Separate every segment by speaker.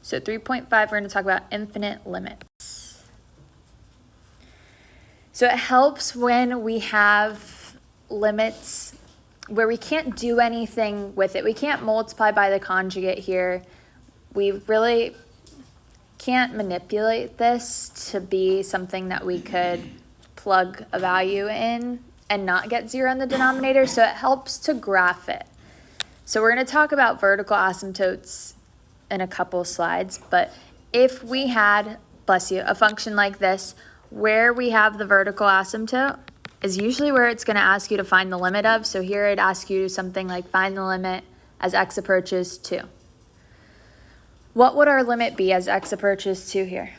Speaker 1: So 3.5, we're going to talk about infinite limits. So it helps when we have limits where we can't do anything with it. We can't multiply by the conjugate here. We really can't manipulate this to be something that we could plug a value in and not get 0 in the denominator, so it helps to graph it. So we're going to talk about vertical asymptotes in a couple slides, but if we had, bless you, a function like this, where we have the vertical asymptote is usually where it's going to ask you to find the limit of. So here it'd ask you something like find the limit as x approaches 2. What would our limit be as x approaches 2 here?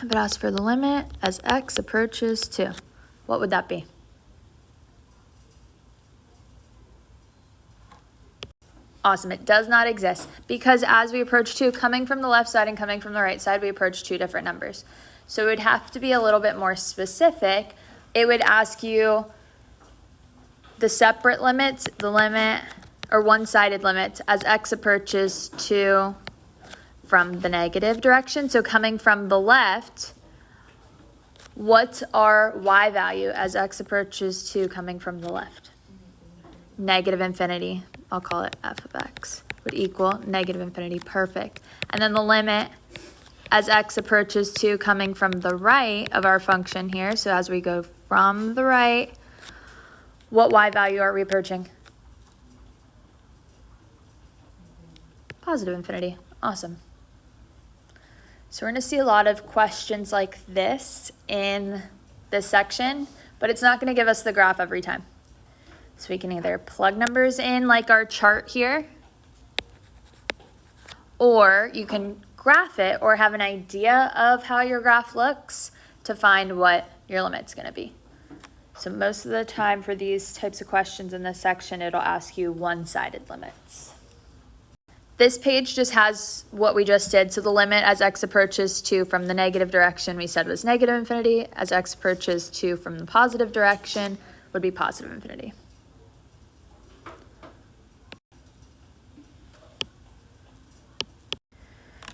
Speaker 1: If it asks for the limit as x approaches 2, what would that be? Awesome, it does not exist because as we approach 2, coming from the left side and coming from the right side, we approach 2 different numbers. So it would have to be a little bit more specific. It would ask you the separate limits, the limit, or one-sided limits as x approaches 2 from the negative direction. So coming from the left, what's our y value as x approaches 2 coming from the left? Negative infinity. I'll call it f of x would equal negative infinity. Perfect. And then the limit as x approaches 2 coming from the right of our function here. So as we go from the right, what y value are we approaching? Positive infinity. Awesome. So we're going to see a lot of questions like this in this section, but it's not going to give us the graph every time. So we can either plug numbers in like our chart here, or you can graph it or have an idea of how your graph looks to find what your limit's going to be. So most of the time for these types of questions in this section, it'll ask you one-sided limits. This page just has what we just did. So the limit as x approaches 2 from the negative direction we said was negative infinity. As x approaches 2 from the positive direction would be positive infinity.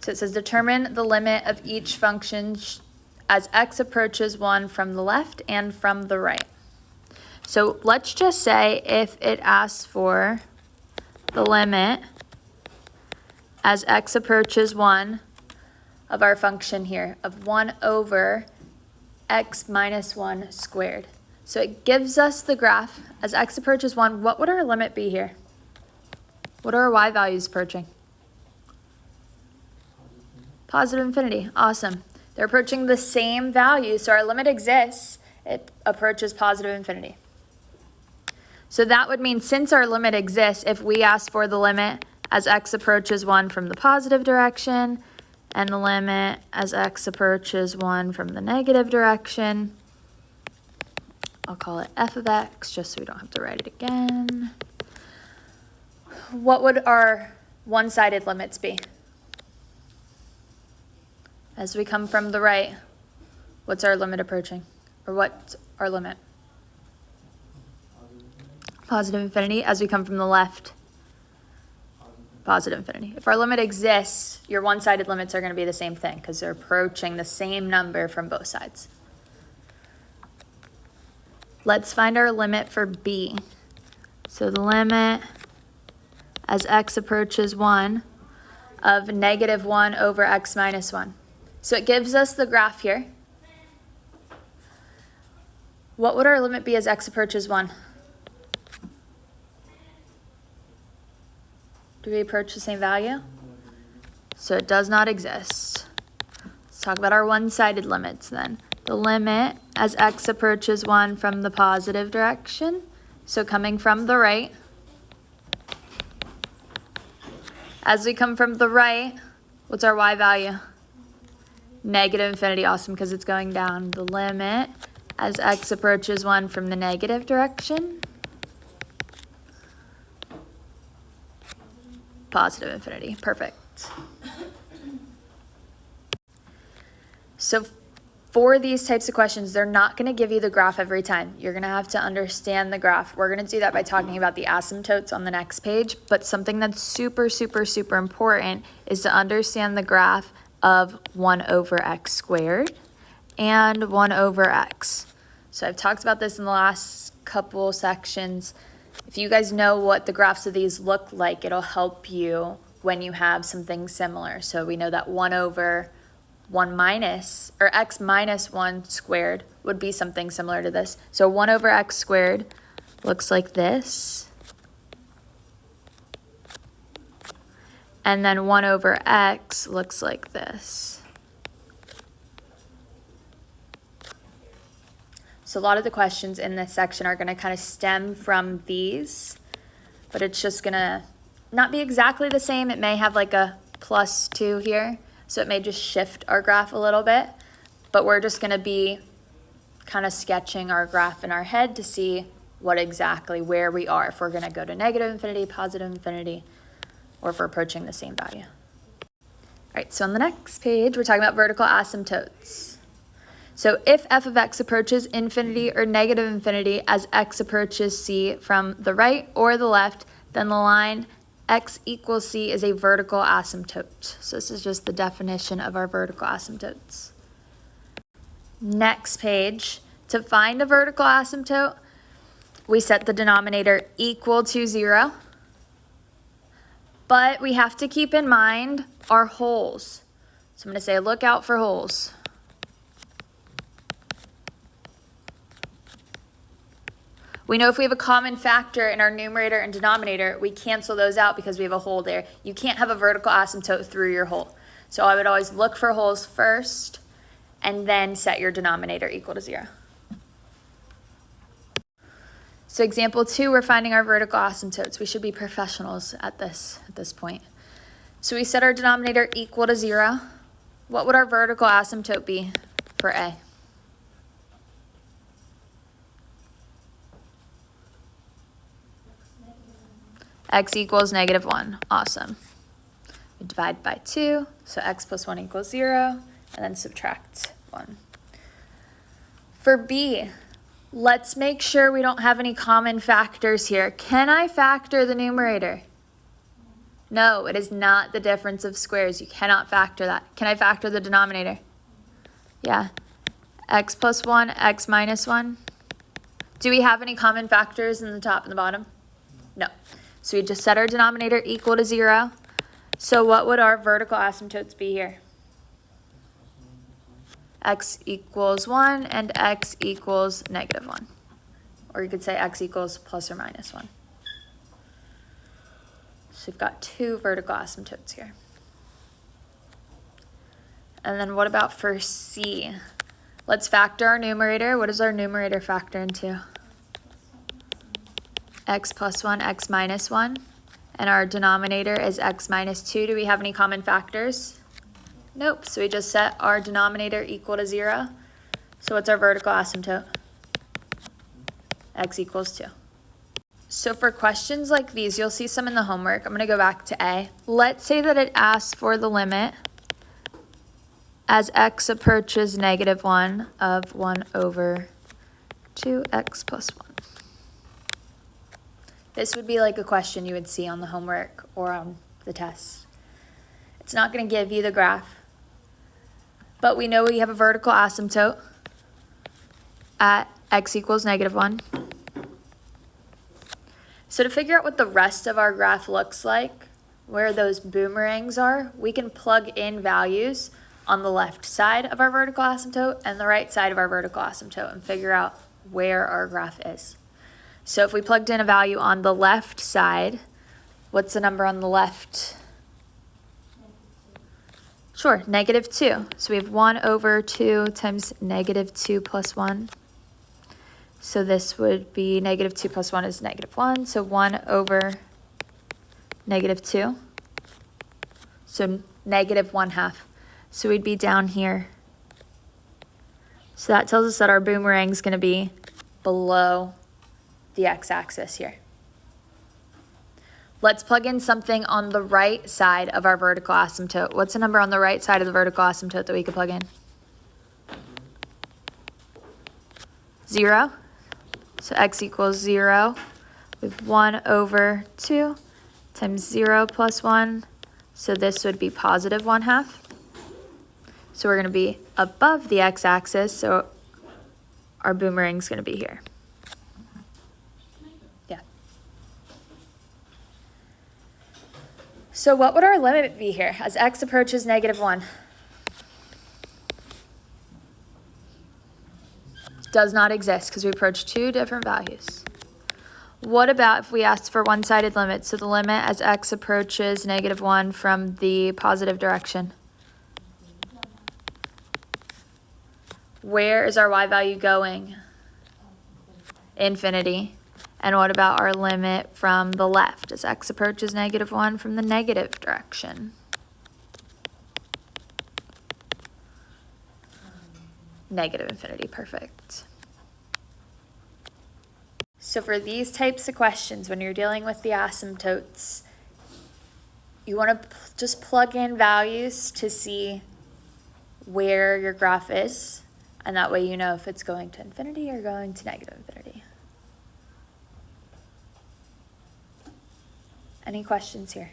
Speaker 1: So it says determine the limit of each function as x approaches 1 from the left and from the right. So let's just say if it asks for the limit as x approaches 1 of our function here of 1 over x minus 1 squared. So it gives us the graph as x approaches 1. What would our limit be here? What are our y values approaching? Positive infinity. Awesome. They're approaching the same value, so our limit exists. It approaches positive infinity. So that would mean since our limit exists, if we ask for the limit as x approaches 1 from the positive direction and the limit as x approaches 1 from the negative direction, I'll call it f of x just so we don't have to write it again. What would our one-sided limits be? As we come from the right, what's our limit approaching? Or what's our limit? Positive infinity. As we come from the left, positive infinity. If our limit exists, your one-sided limits are going to be the same thing because they're approaching the same number from both sides. Let's find our limit for b. So the limit as x approaches 1 of negative 1 over x minus 1. So it gives us the graph here. What would our limit be as x approaches 1? Do we approach the same value? So it does not exist. Let's talk about our one-sided limits then. The limit as x approaches 1 from the positive direction, so coming from the right. As we come from the right, what's our y value? Negative infinity. Awesome, because it's going down. The limit as x approaches 1 from the negative direction, positive infinity. Perfect. So For these types of questions, they're not going to give you the graph every time. You're going to have to understand the graph. We're going to do that by talking about the asymptotes on the next page, but something that's super, super, super important is to understand the graph of 1 over x squared and 1 over x. So I've talked about this in the last couple sections. If you guys know what the graphs of these look like, it'll help you when you have something similar. So we know that 1 over 1 minus, or x minus 1 squared would be something similar to this. So 1 over x squared looks like this. And then 1 over x looks like this. So a lot of the questions in this section are going to kind of stem from these, but it's just going to not be exactly the same. It may have like a +2 here. So it may just shift our graph a little bit, but we're just going to be kind of sketching our graph in our head to see what exactly where we are, if we're going to go to negative infinity, positive infinity, or if we're approaching the same value. All right, so on the next page, we're talking about vertical asymptotes. So if f of x approaches infinity or negative infinity as x approaches c from the right or the left, then the line x equals c is a vertical asymptote. So this is just the definition of our vertical asymptotes. Next page, to find a vertical asymptote, we set the denominator equal to 0, but we have to keep in mind our holes. So I'm going to say look out for holes. We know if we have a common factor in our numerator and denominator, we cancel those out because we have a hole there. You can't have a vertical asymptote through your hole. So I would always look for holes first and then set your denominator equal to 0. So example 2, we're finding our vertical asymptotes. We should be professionals at this point. So we set our denominator equal to 0. What would our vertical asymptote be for A? X equals -1. Awesome. We divide by 2, so x plus 1 equals 0, and then subtract 1. For B, let's make sure we don't have any common factors here. Can I factor the numerator? No, it is not the difference of squares. You cannot factor that. Can I factor the denominator? Yeah. X plus 1, x minus 1. Do we have any common factors in the top and the bottom? No. So we just set our denominator equal to 0. So what would our vertical asymptotes be here? X equals 1 and x equals -1. Or you could say x equals plus or minus 1. So we've got 2 vertical asymptotes here. And then what about for C? Let's factor our numerator. What does our numerator factor into? X plus 1, x minus 1. And our denominator is x minus 2. Do we have any common factors? Nope. So we just set our denominator equal to 0. So what's our vertical asymptote? X equals 2. So for questions like these, you'll see some in the homework. I'm going to go back to A. Let's say that it asks for the limit as x approaches -1 of 1 over 2x plus 1. This would be like a question you would see on the homework or on the test. It's not going to give you the graph, but we know we have a vertical asymptote at x equals -1. So to figure out what the rest of our graph looks like, where those boomerangs are, we can plug in values on the left side of our vertical asymptote and the right side of our vertical asymptote and figure out where our graph is. So if we plugged in a value on the left side, what's the number on the left? Sure, -2. So we have 1 over 2 times -2 plus 1. So this would be -2 plus 1 is -1. So 1 over -2. So -1/2. So we'd be down here. So that tells us that our boomerang is going to be below the x-axis here. Let's plug in something on the right side of our vertical asymptote. What's the number on the right side of the vertical asymptote that we could plug in? 0. So x equals 0 with 1 over 2 times 0 plus 1. So this would be positive 1/2. So we're going to be above the x-axis, so our boomerang's going to be here. Yeah. So what would our limit be here as x approaches -1? Does not exist because we approach two different values. What about if we asked for one-sided limit? So the limit as x approaches -1 from the positive direction. Where is our y value going? Infinity. And what about our limit from the left as x approaches -1 from the negative direction? Negative infinity, perfect. So for these types of questions, when you're dealing with the asymptotes, you want to just plug in values to see where your graph is, and that way you know if it's going to infinity or going to negative infinity. Any questions here?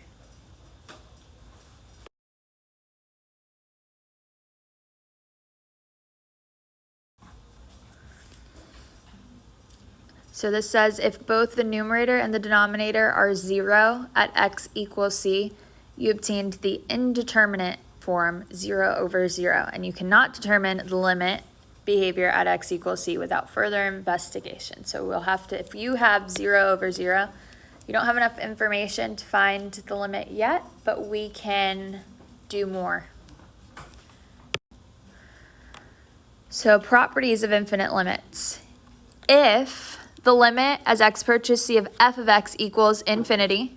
Speaker 1: So this says if both the numerator and the denominator are 0 at x equals c, you obtained the indeterminate form 0 over 0, and you cannot determine the limit behavior at x equals c without further investigation. So we'll have to, if you have 0 over 0, you don't have enough information to find the limit yet, but we can do more. So properties of infinite limits. If the limit as x approaches c of f of x equals infinity,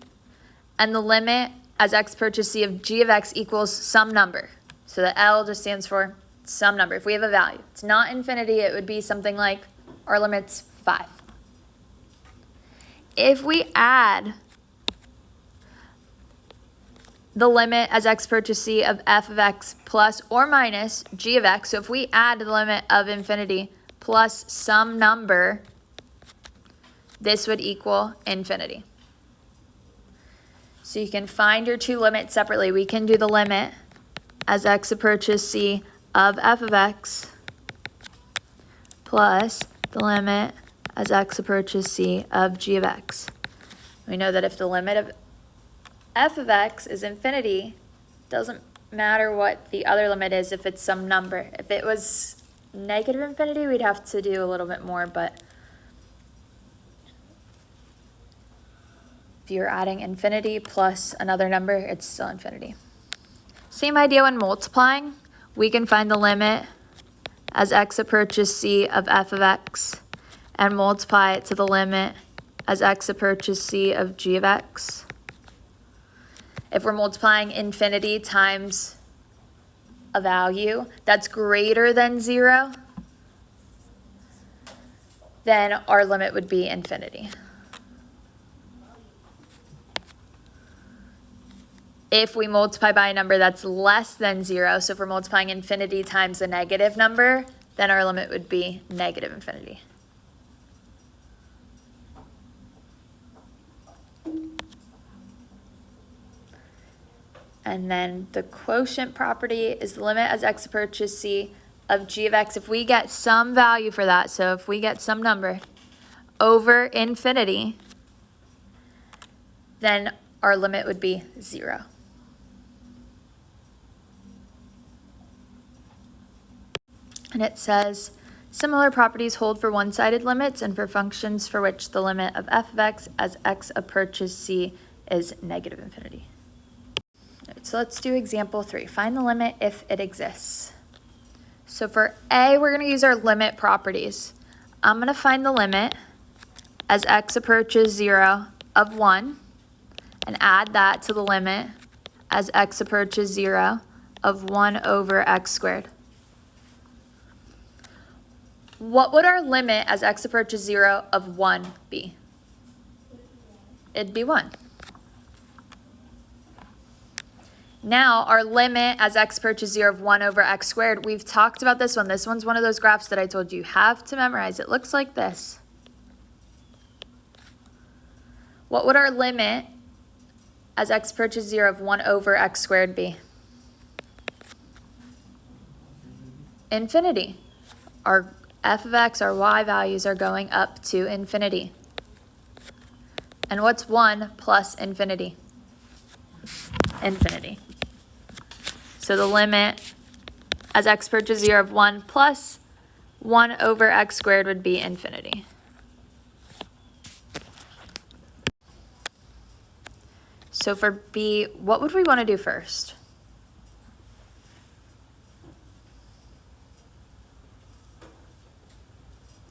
Speaker 1: and the limit as x approaches c of g of x equals some number. So the L just stands for some number. If we have a value, it's not infinity, it would be something like our limit's 5. If we add the limit as x approaches c of f of x plus or minus g of x, so if we add the limit of infinity plus some number, this would equal infinity. So you can find your two limits separately. We can do the limit as x approaches c of f of x plus the limit as x approaches c of g of x. We know that if the limit of f of x is infinity, doesn't matter what the other limit is if it's some number. If it was negative infinity, we'd have to do a little bit more, but if you're adding infinity plus another number, it's still infinity. Same idea when multiplying. We can find the limit as x approaches c of f of x and multiply it to the limit as x approaches c of g of x. If we're multiplying infinity times a value that's greater than 0, then our limit would be infinity. If we multiply by a number that's less than 0, so if we're multiplying infinity times a negative number, then our limit would be negative infinity. And then the quotient property is the limit as x approaches c of g of x. If we get some value for that, so if we get some number over infinity, then our limit would be 0. And it says, similar properties hold for one-sided limits and for functions for which the limit of f of x as x approaches c is negative infinity. So let's do example 3. Find the limit if it exists. So for A, we're going to use our limit properties. I'm going to find the limit as x approaches 0 of 1 and add that to the limit as x approaches 0 of 1 over x squared. What would our limit as x approaches 0 of 1 be? It'd be 1. Now our limit as x approaches 0 of 1 over x squared, we've talked about this one. This one's one of those graphs that I told you have to memorize. It looks like this. What would our limit as x approaches 0 of 1 over x squared be? Infinity. Our f of x, our y values are going up to infinity. And what's 1 plus infinity? Infinity. So the limit as x approaches 0 of 1 plus 1 over x squared would be infinity. So for B, what would we want to do first?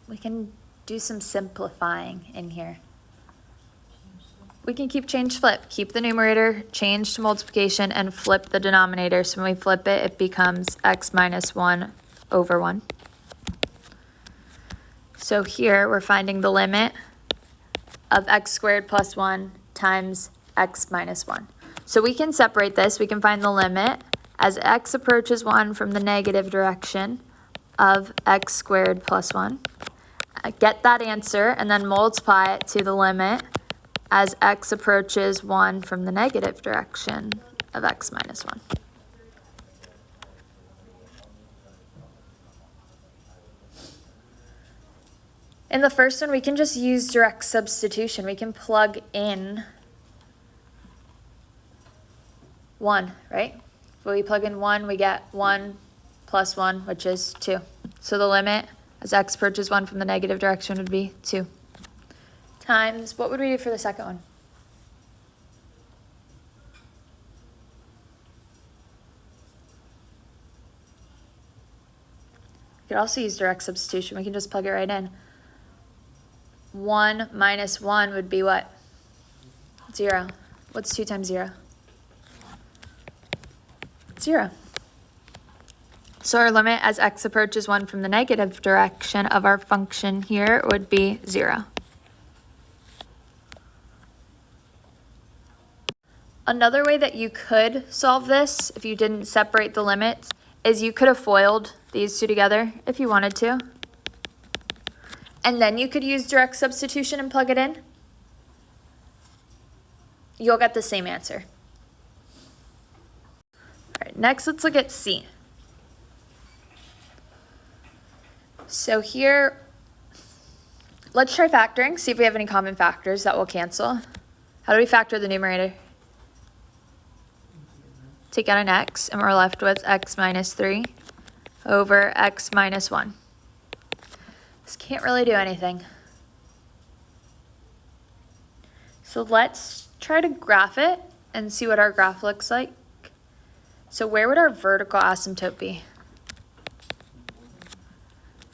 Speaker 1: We can do some simplifying in here. We can keep change flip. Keep the numerator, change to multiplication, and flip the denominator. So when we flip it, it becomes x minus 1 over 1. So here we're finding the limit of x squared plus 1 times x minus 1. So we can separate this. We can find the limit as x approaches 1 from the negative direction of x squared plus 1. Get that answer and then multiply it to the limit as x approaches 1 from the negative direction of x minus 1. In the first one, we can just use direct substitution. We can plug in 1, right? When we plug in 1, we get 1 plus 1, which is 2. So the limit as x approaches 1 from the negative direction would be 2. Times, what would we do for the second one? We could also use direct substitution. We can just plug it right in. 1 minus 1 would be what? 0. What's 2 times 0? 0. So our limit as x approaches 1 from the negative direction of our function here would be 0. Another way that you could solve this, if you didn't separate the limits, is you could have FOILed these two together if you wanted to. And then you could use direct substitution and plug it in. You'll get the same answer. All right, next let's look at C. So here, let's try factoring, see if we have any common factors that will cancel. How do we factor the numerator? Take out an x, and we're left with x minus 3 over x minus 1. This can't really do anything. So let's try to graph it and see what our graph looks like. So where would our vertical asymptote be?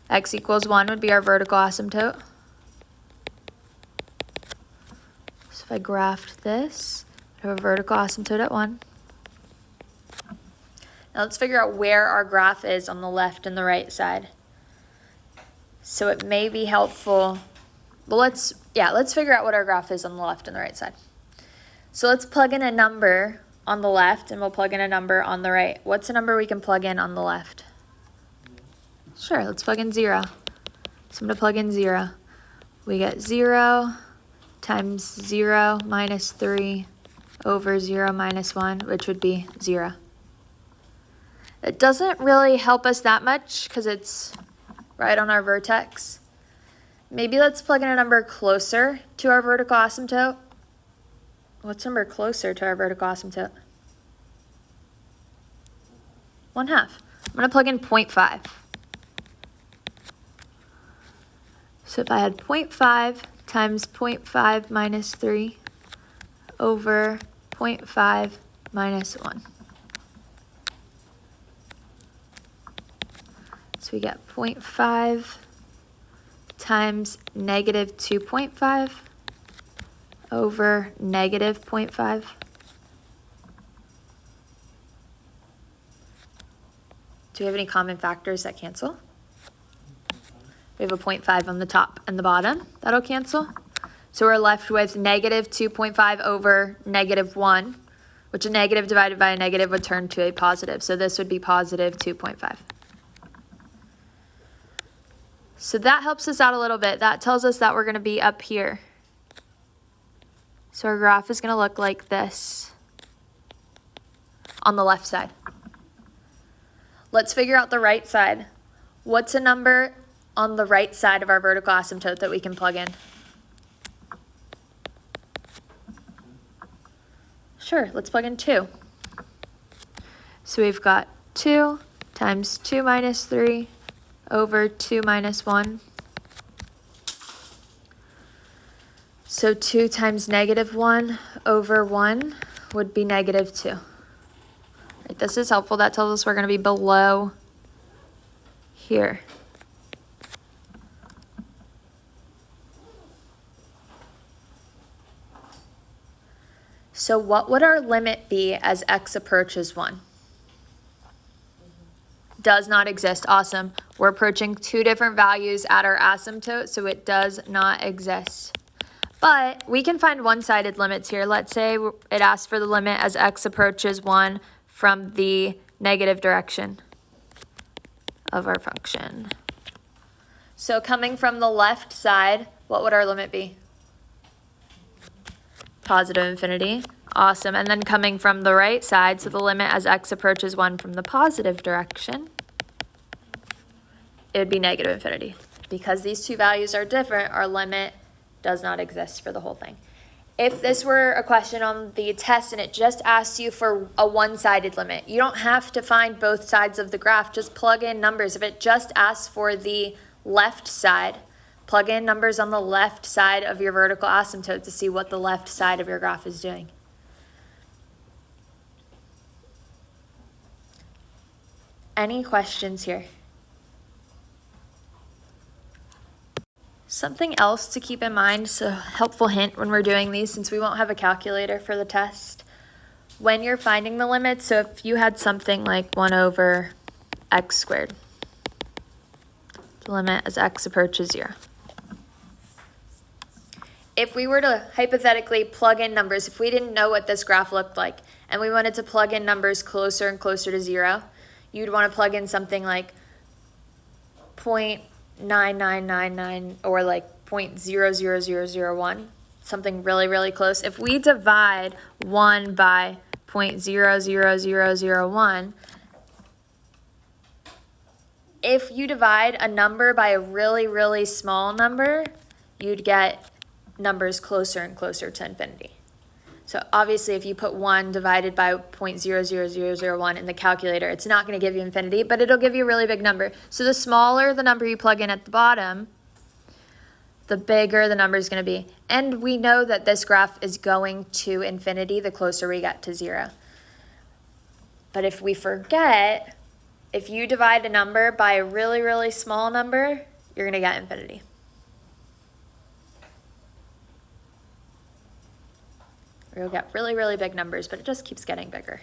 Speaker 1: X equals 1 would be our vertical asymptote. So if I graphed this, I have a vertical asymptote at 1. Now let's figure out where our graph is on the left and the right side. So it may be helpful, but let's figure out what our graph is on the left and the right side. So let's plug in a number on the left and we'll plug in a number on the right. What's a number we can plug in on the left? Sure, let's plug in 0. So I'm going to plug in 0. We get 0 times 0 minus 3 over 0 minus 1, which would be 0. It doesn't really help us that much because it's right on our vertex. Maybe let's plug in a number closer to our vertical asymptote. What's number closer to our vertical asymptote? 1/2. I'm going to plug in 0.5. So if I had 0.5 times 0.5 minus 3 over 0.5 minus 1. So we get 0.5 times negative 2.5 over negative 0.5. Do we have any common factors that cancel? We have a 0.5 on the top and the bottom. That'll cancel. So we're left with negative 2.5 over negative 1, which a negative divided by a negative would turn to a positive. So this would be positive 2.5. So that helps us out a little bit. That tells us that we're going to be up here. So our graph is going to look like this on the left side. Let's figure out the right side. What's a number on the right side of our vertical asymptote that we can plug in? Sure, let's plug in 2. So we've got 2 times 2 minus 3 over 2 minus 1. So 2 times negative 1 over 1 would be negative 2. Right, this is helpful. That tells us we're going to be below here. So what would our limit be as x approaches 1? Does not exist. Awesome. We're approaching 2 different values at our asymptote, so it does not exist. But we can find one-sided limits here. Let's say it asks for the limit as x approaches 1 from the negative direction of our function. So coming from the left side, what would our limit be? Positive infinity. Awesome. And then coming from the right side, so the limit as x approaches 1 from the positive direction, it would be negative infinity. Because these two values are different, our limit does not exist for the whole thing. If this were a question on the test and it just asks you for a one-sided limit, you don't have to find both sides of the graph, just plug in numbers. If it just asks for the left side, plug in numbers on the left side of your vertical asymptote to see what the left side of your graph is doing. Any questions here? Something else to keep in mind, so helpful hint when we're doing these, since we won't have a calculator for the test. When you're finding the limits, so if you had something like 1 over x squared, the limit as x approaches 0. If we were to hypothetically plug in numbers, if we didn't know what this graph looked like, and we wanted to plug in numbers closer and closer to 0, you'd want to plug in something like 0.9999 or like 0.00001, something really, really close. If we divide 1 by 0.00001, if you divide a number by a really, really small number, you'd get numbers closer and closer to infinity. So obviously if you put 1 divided by 0.00001 in the calculator, it's not going to give you infinity, but it'll give you a really big number. So the smaller the number you plug in at the bottom, the bigger the number is going to be. And we know that this graph is going to infinity the closer we get to 0. But if we forget, if you divide a number by a really, really small number, you're going to get infinity. We'll get really, really big numbers, but it just keeps getting bigger.